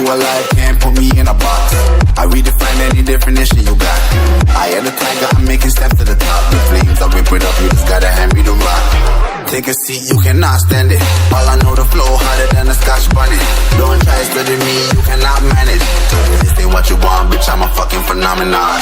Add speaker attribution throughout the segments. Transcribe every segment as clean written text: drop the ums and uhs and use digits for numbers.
Speaker 1: alive, can't put me in a box. I redefine any definition you got. I am the tiger, I'm making steps to the top. The flames, I whip it up, you just gotta hand me the rock. Take a seat, you cannot stand it. All I know, the flow harder than a Scotch bonnet. Don't try studying me, you cannot manage. This ain't what you want, bitch, I'm a fucking phenomenon.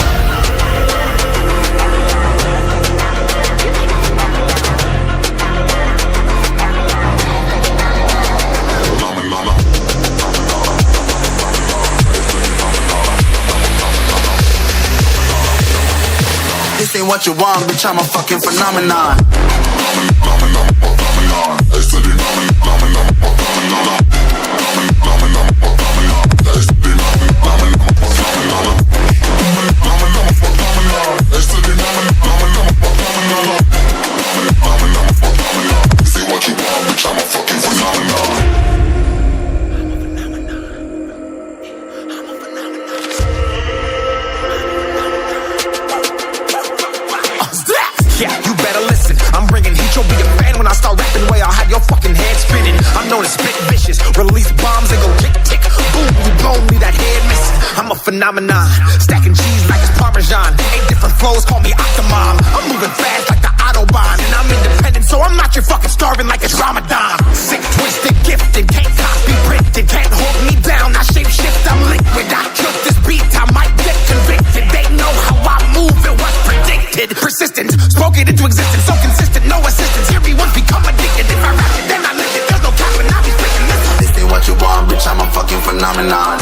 Speaker 1: This ain't what you want, bitch, I'm a fucking phenomenon.
Speaker 2: Yeah, you better listen. I'm bringing heat, you'll be a fan when I start rapping. Way I'll have your fucking head spinning. I'm known as spit vicious, release bombs and go tick tick. Boom, you blow me that head missing. I'm a phenomenon, stacking cheese like it's Parmesan. 8 different flows, call me Octomom. I'm moving fast like the Autobahn, and I'm independent, so I'm not your fucking starving like it's Ramadan. Sick, twisted, gifted, can't copy, printed, can't hold me down. I shape shift, I'm liquid. I killed this beat, I might get convicted. They know how I move, it was predicted. Persistent, spoke it into existence, so consistent, no assistance. Hear me once, become addicted. If I rap it, then I live it. There's no cap and I'll be spitting this.
Speaker 1: This ain't what you want, bitch, I'm a fucking phenomenon.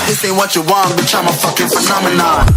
Speaker 1: This ain't what you want, bitch, I'm a fucking phenomenon.